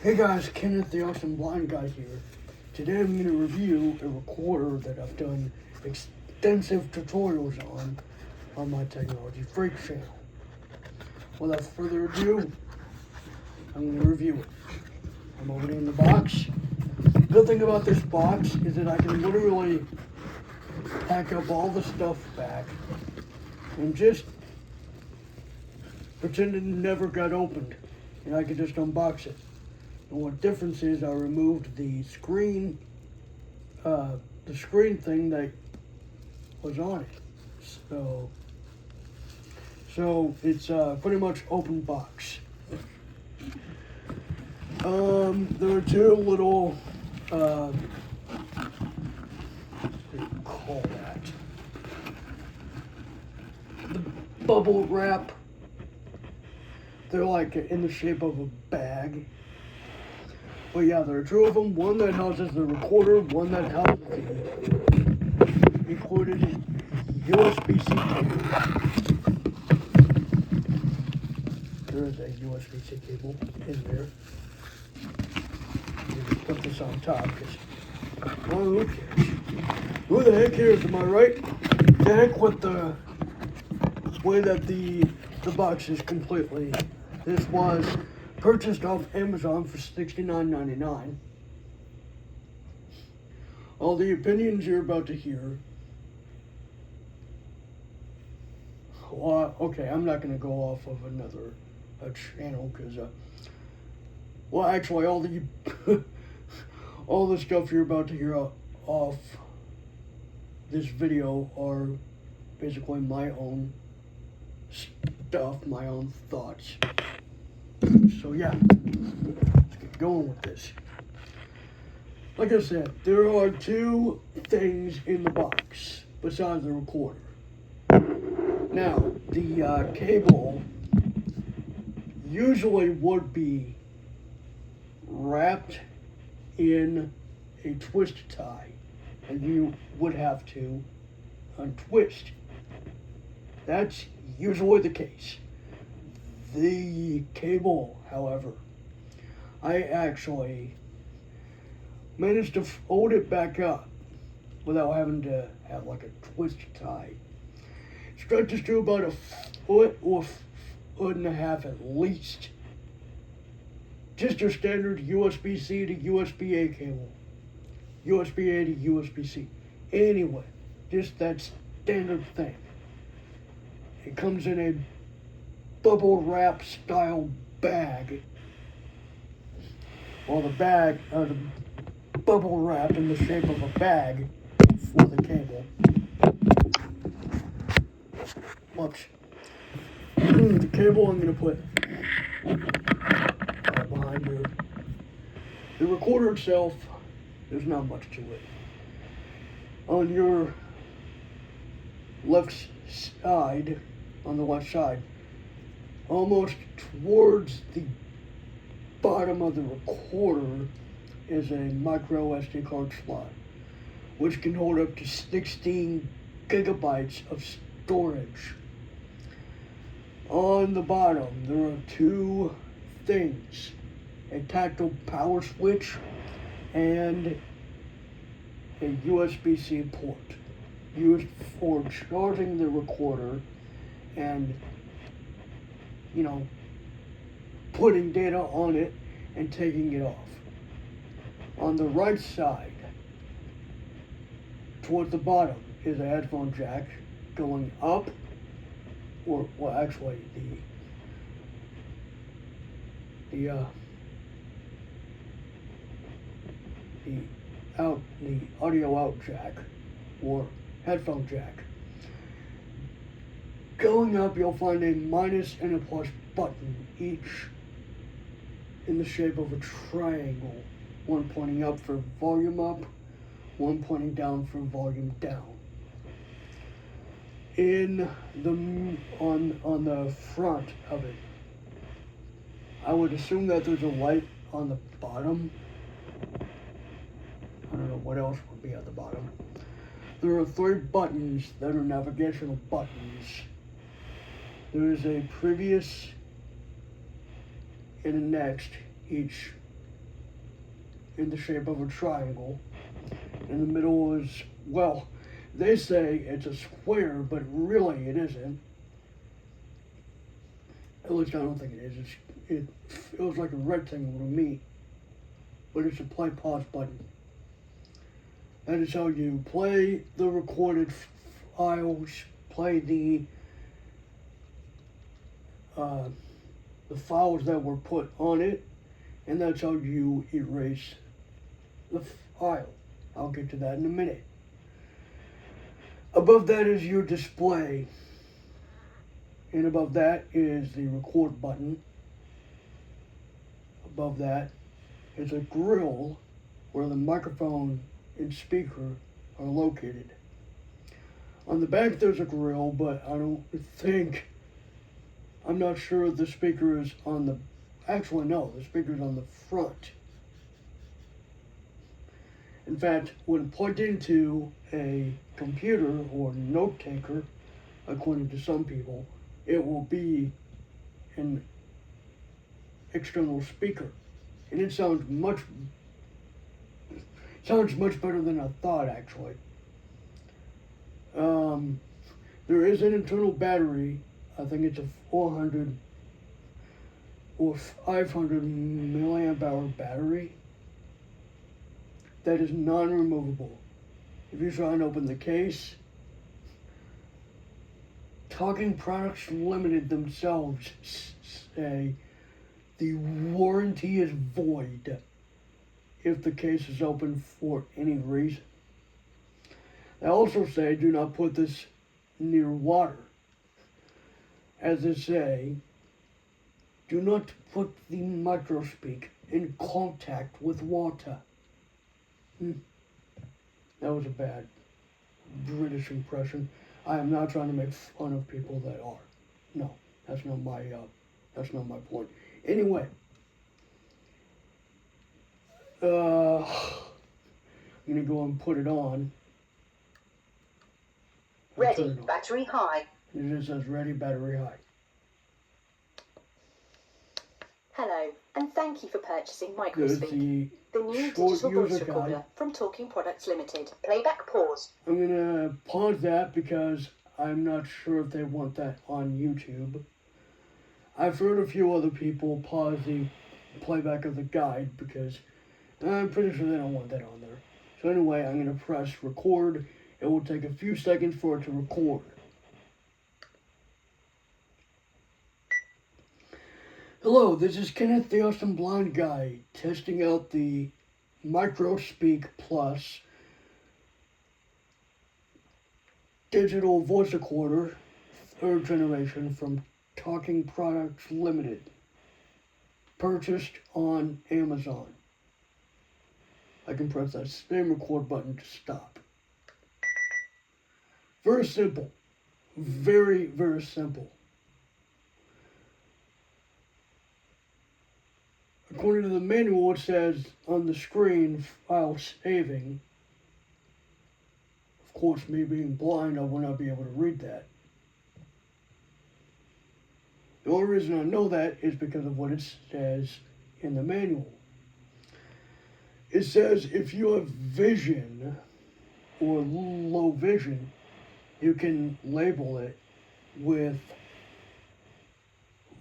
Hey guys, Kenneth the Awesome Blind Guy here. Today I'm going to review a recorder that I've done extensive tutorials on my Technology Freak channel. Without further ado, I'm going to review it. I'm opening the box. The good thing about this box is that I can literally pack up all the stuff back and just pretend it never got opened, and I can just unbox it. And what difference is, I removed the screen thing that was on it. So it's pretty much open box. There are two little, what do you call that? The bubble wrap. They're like in the shape of a bag. But yeah, there are two of them. One that houses the recorder, one that houses the included USB-C cable. There is a USB-C cable in there. Just put this on top because, well, who cares? Who the heck cares, am I right? The heck with the way that the box is completely. This was purchased off Amazon for $69.99. All the opinions you're about to hear. Well, okay, I'm not going to go off of another channel because, well, actually, all the all the stuff you're about to hear off this video are basically my own stuff, my own thoughts. So yeah, let's get going with this. Like I said, there are two things in the box besides the recorder. Now, the cable usually would be wrapped in a twist tie, and you would have to untwist. That's usually the case. The cable, however, I actually managed to fold it back up without having to have like a twist tie. It stretches to about a foot or foot and a half at least. Just your standard USB-C to USB-A cable. USB-A to USB-C. Anyway, just that standard thing. It comes in a bubble wrap style bag. Well, the bubble wrap in the shape of a bag for the cable. Whoops. The cable I'm going to put behind here. The recorder itself, there's not much to it. On your left side, almost towards the bottom of the recorder is a micro SD card slot, which can hold up to 16 gigabytes of storage. On the bottom, there are two things: a tactile power switch and a USB-C port used for charging the recorder and, putting data on it and taking it off. On the right side, towards the bottom, is a headphone jack going up, or, well, actually, the audio out jack, or headphone jack. Going up, you'll find a minus and a plus button, each in the shape of a triangle. One pointing up for volume up, one pointing down for volume down. On the front of it, I would assume that there's a light on the bottom. I don't know what else would be at the bottom. There are three buttons that are navigational buttons. There is a previous and a next, each in the shape of a triangle. In the middle is, well, they say it's a square, but really it isn't. At least I don't think it is. It feels like a rectangle to me. But it's a play pause button. That is how you play the recorded files, play the files that were put on it, and that's how you erase the file. I'll get to that in a minute. Above that is your display, and above that is the record button. Above that is a grill where the microphone and speaker are located. On the back there's a grill, but I'm not sure the speaker is on the, actually no, the speaker's on the front. In fact, when plugged into a computer or note taker, according to some people, it will be an external speaker. And it sounds much better than I thought, actually. There is an internal battery. I think it's a 400 or 500 milliamp hour battery that is non-removable. If you try and open the case, Talking Products Limited themselves say the warranty is void if the case is open for any reason. They also say do not put this near water. As they say, do not put the MicroSpeak in contact with water. That was a bad British impression. I am not trying to make fun of people that are. No, that's not my point. Anyway, I'm gonna go and put it on. Ready, battery high. It just says ready, battery high. Hello, and thank you for purchasing MicroSpeak, the new digital voice recorder from Talking Products Limited. Playback pause. I'm gonna pause that because I'm not sure if they want that on YouTube. I've heard a few other people pause the playback of the guide because I'm pretty sure they don't want that on there. So anyway, I'm gonna press record. It will take a few seconds for it to record. Hello, this is Kenneth the Awesome Blind Guy testing out the MicroSpeak Plus digital voice recorder, 3rd generation from Talking Products Limited. Purchased on Amazon. I can press that same record button to stop. Very simple. Very, very simple. According to the manual, it says on the screen, file saving. Of course, me being blind, I will not be able to read that. The only reason I know that is because of what it says in the manual. It says if you have vision or low vision, you can label it with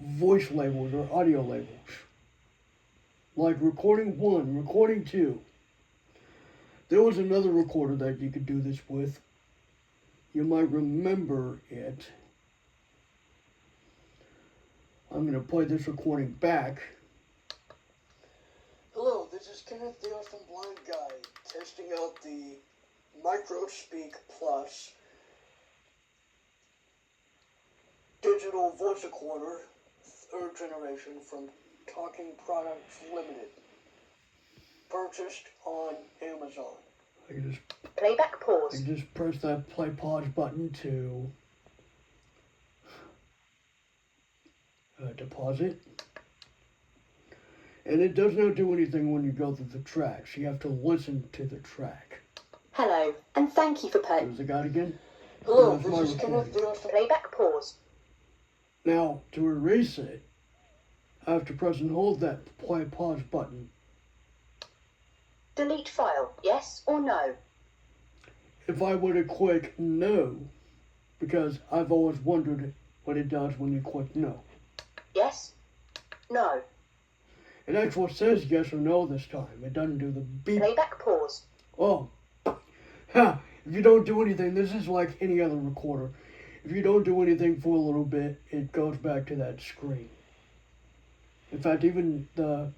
voice labels or audio labels. Like recording 1, recording 2. There was another recorder that you could do this with. You might remember it. I'm going to play this recording back. Hello, this is Kenneth the Awesome Blind Guy testing out the MicroSpeak Plus digital voice recorder, 3rd generation from Talking Products Limited. Purchased on Amazon. I can just playback pause. I can just press that play pause button to deposit. And it does not do anything when you go through the tracks. You have to listen to the track. Hello, and thank you for purchasing. There's the guide again. Hello, this is Kenneth. Playback pause. Now, to erase it, I have to press and hold that play pause button. Delete file, yes or no? If I were to click no, because I've always wondered what it does when you click no. Yes, no. It actually says yes or no this time. It doesn't do the beep. Playback pause. Oh. Ha! If you don't do anything, this is like any other recorder. If you don't do anything for a little bit, it goes back to that screen. In fact, even the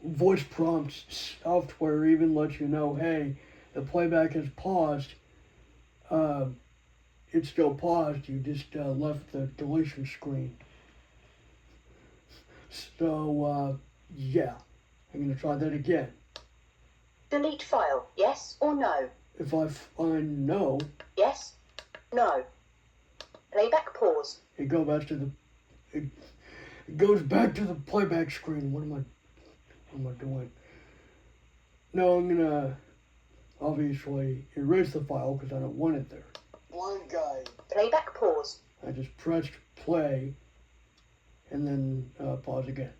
voice prompts software even lets you know, hey, the playback has paused. It's still paused. You just left the deletion screen. So, yeah. I'm going to try that again. Delete file, yes or no? If I find no. Yes, no. Playback pause. It goes back to the. It goes back to the playback screen. What am I doing? No, I'm gonna obviously erase the file because I don't want it there. Blind guy. Playback pause. I just pressed play and then pause again.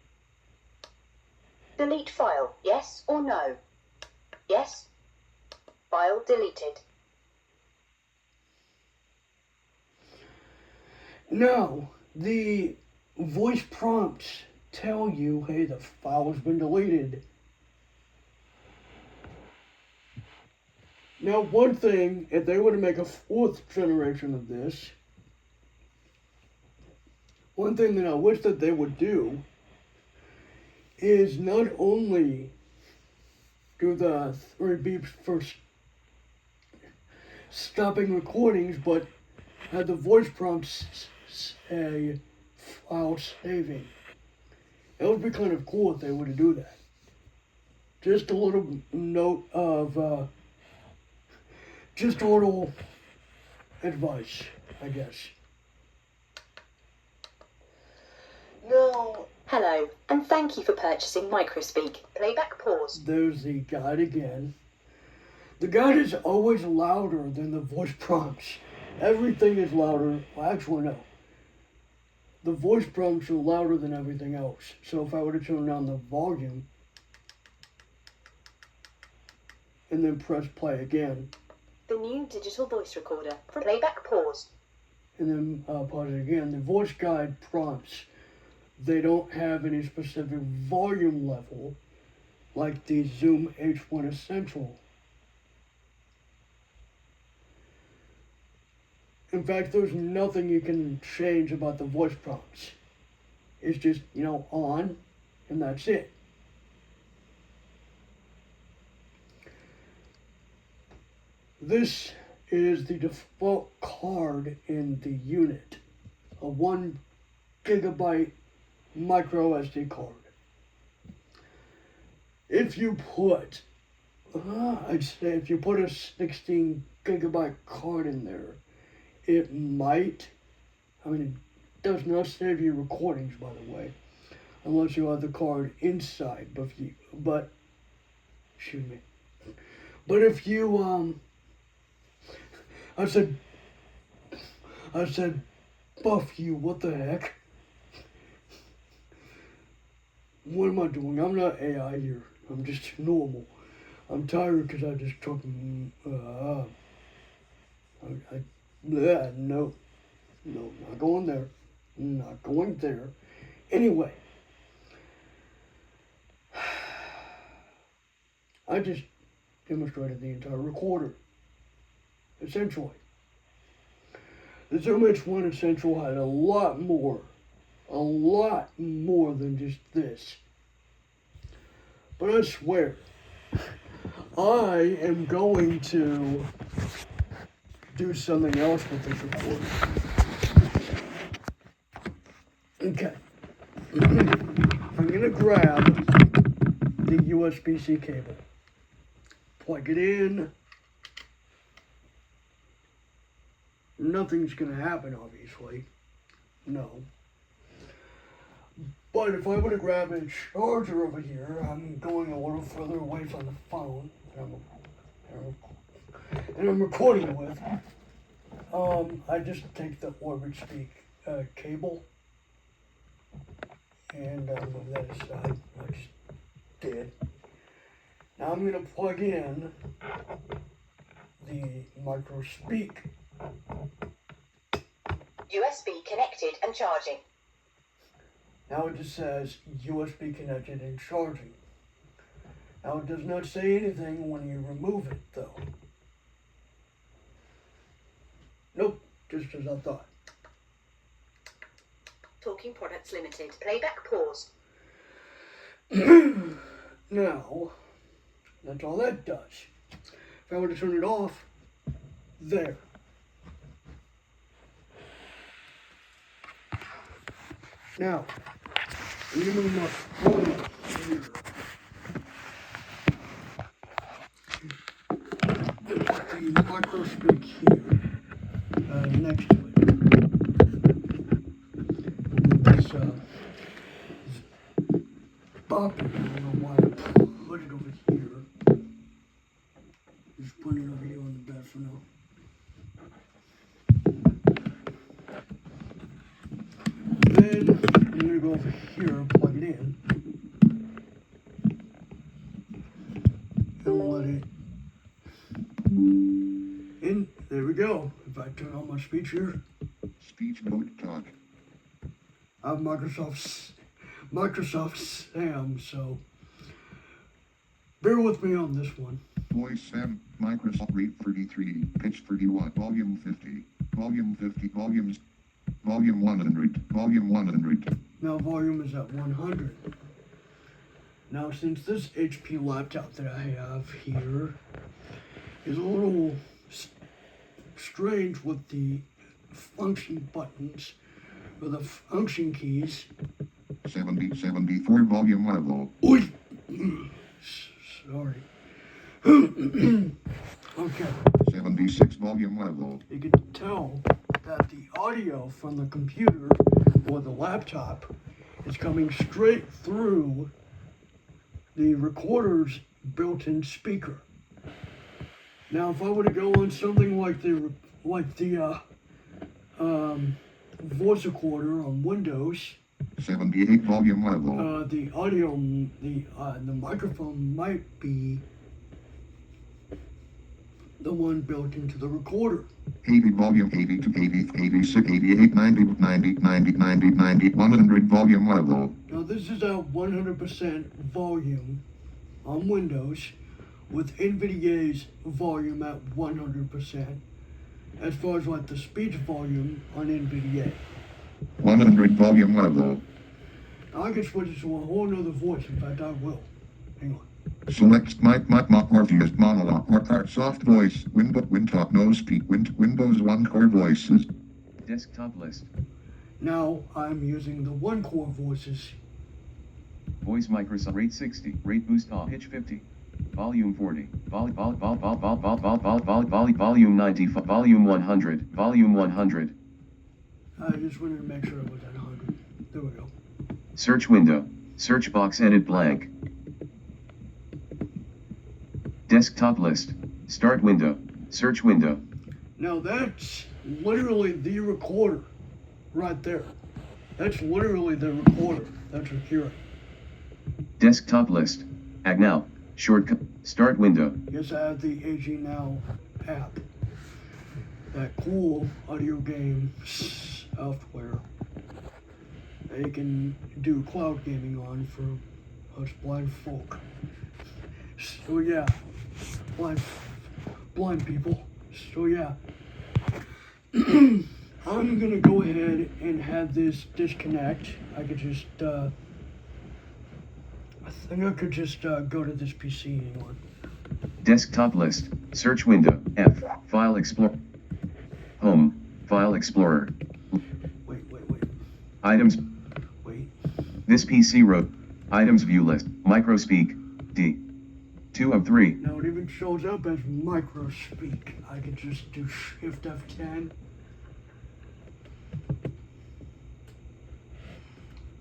Delete file, yes or no? Yes. File deleted. Now, the voice prompts tell you, hey, the file has been deleted. Now, one thing, if they were to make a 4th generation of this, one thing that I wish that they would do is not only do the 3 beeps for stopping recordings, but have the voice prompts say file saving. It would be kind of cool if they were to do that. Just a little note of, just a little advice, I guess. No. Hello, and thank you for purchasing MicroSpeak. Playback pause. There's the guide again. The guide is always louder than the voice prompts. Everything is louder. Well, actually, no. The voice prompts are louder than everything else. So if I were to turn down the volume and then press play again. The new digital voice recorder. Playback pause. And then pause it again. The voice guide prompts, they don't have any specific volume level like the Zoom H1 Essential. In fact, there's nothing you can change about the voice prompts. It's just, on, and that's it. This is the default card in the unit, a 1 gigabyte micro SD card. If you put, I'd say if you put a 16 gigabyte card in there, it might, it does not save you recordings, by the way, unless you have the card inside, but if you, I said, buff you, what the heck? What am I doing? I'm not AI here. I'm just normal. I'm tired because I just took, no, not going there. Not going there. Anyway, I just demonstrated the entire recorder. Essentially. The Zoom H1 Essential had a lot more than just this. But I swear, I am going to do something else with this recorder. Okay. I'm going to grab the USB-C cable, plug it in. Nothing's going to happen, obviously. No. But if I were to grab a charger over here, I'm going a little further away from the phone that I'm recording with. I just take the MicroSpeak cable and move that aside. I just did. Now I'm going to plug in the MicroSpeak. USB connected and charging. Now it just says USB connected and charging. Now it does not say anything when you remove it though. Nope, just as I thought. Talking Products Limited. Playback pause. Now, that's all that does. If I were to turn it off, there. Now, I'm going to move my phone here. Put the MicroSpeak here, next to it. This bopping, I don't know why I put it over here. Just put it over here on the bed for now. Then I'm going to go over here and plug it in. And let it in. There we go. If I turn on my speech here. Speech mode talk. I have Microsoft Sam, so bear with me on this one. Voice Sam, Microsoft rate 33, pitch 31, volume 50, volume 50, volumes, volume 100, volume 100. Now volume is at 100. Now since this HP laptop that I have here is a little strange with the function buttons, or the function keys. 74 volume level. Oi! Sorry. Okay. 76 volume level. You can tell that the audio from the computer or the laptop is coming straight through the recorder's built-in speaker. Now, if I were to go on something like the voice recorder on Windows, 78 volume level. the audio, the microphone might be the one built into the recorder. 80 volume, 82, 80, 86, 88, 90, 90, 90, 90, 90, 100 volume level. Now this is at 100% volume on Windows with NVDA's volume at 100% as far as like the speech volume on NVDA. 100 volume level. Now I can switch it to a whole nother voice. In fact, I will. Hang on. Select Morpheus monologue or part soft voice, Windtalk no speak, Windows one core voices. Desktop list. Now I'm using the one core voices. Voice Microsoft rate 60, rate boost off pitch 50. Volume 40, volume 90, volume 100, volume 100. I just wanted to make sure it was at 100. There we go. Search window, search box edit blank. Desktop list, start window, search window. Now that's literally the recorder right there. That's literally the recorder that you're hearing. Desktop list, act now, shortcut, start window. Yes, I have the AG Now app. That cool audio game software that you can do cloud gaming on for us blind folk. So yeah, blind people. So yeah, I'm gonna go ahead and have this disconnect. I could just, I think I could just go to this PC. Hang on. Desktop list, search window, F, file explorer. Home, file explorer. Wait. Items. Wait. This PC wrote, items view list, MicroSpeak, D. 2 of 3. Now it even shows up as MicroSpeak. I could just do Shift F10.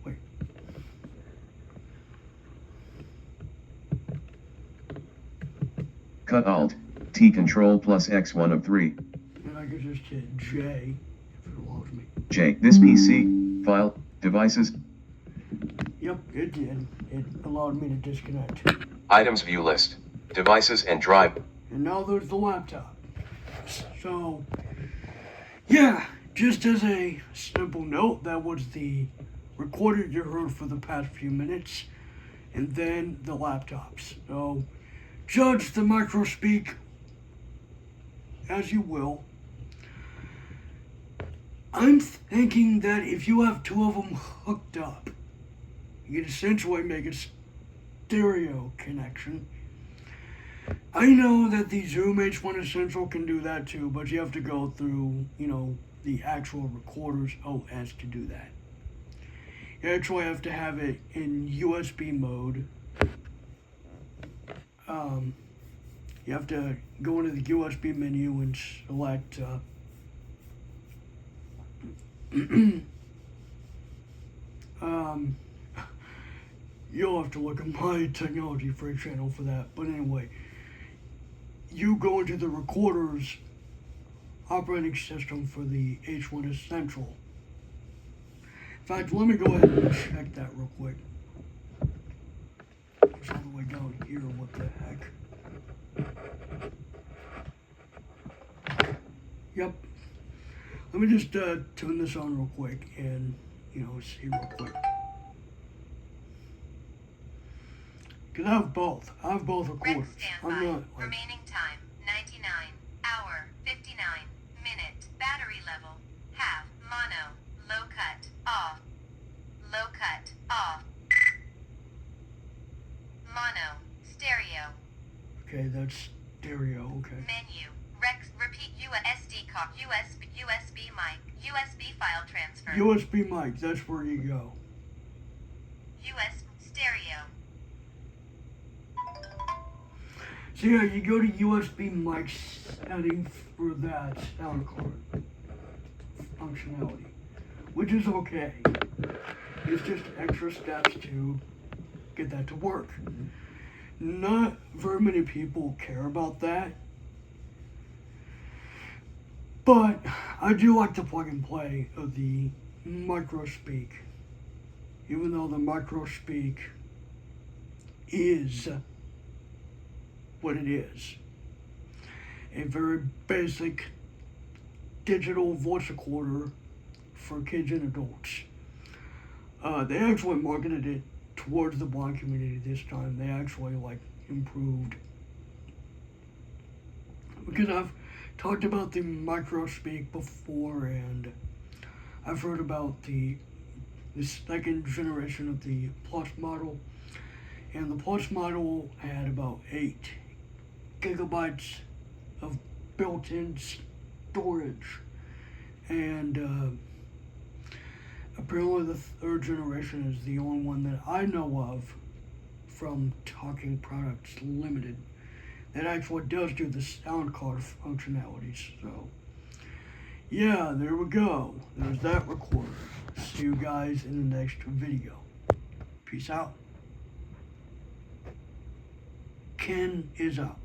Wait. Cut Alt, T Control plus X 1 of 3. And I could just hit J if it allows me. J. This PC, file, devices. Yep, it did. It allowed me to disconnect. Items view list. Devices and drive. And now there's the laptop. So, yeah, just as a simple note, that was the recorder you heard for the past few minutes, and then the laptops. So, judge the MicroSpeak as you will. I'm thinking that if you have two of them hooked up, you can essentially make a stereo connection. I know that the Zoom H1 Essential can do that too, but you have to go through, the actual recorder's OS to do that. You actually have to have it in USB mode. You have to go into the USB menu and select you'll have to look at my technology free channel for that. But anyway, you go into the recorder's operating system for the H1 Essential. In fact, let me go ahead and check that real quick. It's all the way down here, what the heck. Yep. Let me just turn this on real quick and, see real quick. Because I have both. I have both recorders. I'm not, remaining time, 99, hour, 59, minute, battery level, half, mono, low cut, off, low cut, off, mono, stereo. Okay, that's stereo, okay. Menu, repeat SD card, USB mic, USB file transfer. USB mic, that's where you go. stereo. So yeah, you go to USB mic settings for that sound card functionality, which is okay. It's just extra steps to get that to work. Not very many people care about that, but I do like the plug and play of the MicroSpeak, even though the MicroSpeak is what it is. A very basic digital voice recorder for kids and adults. They actually marketed it towards the blind community this time. They actually improved. Because I've talked about the MicroSpeak before, and I've heard about the second generation of the Plus model. And the Plus model had about 8 gigabytes of built-in storage. And apparently the third generation is the only one that I know of from Talking Products Limited that actually does do the sound card functionalities. So, yeah, there we go. There's that recorder. See you guys in the next video. Peace out. Ken is out.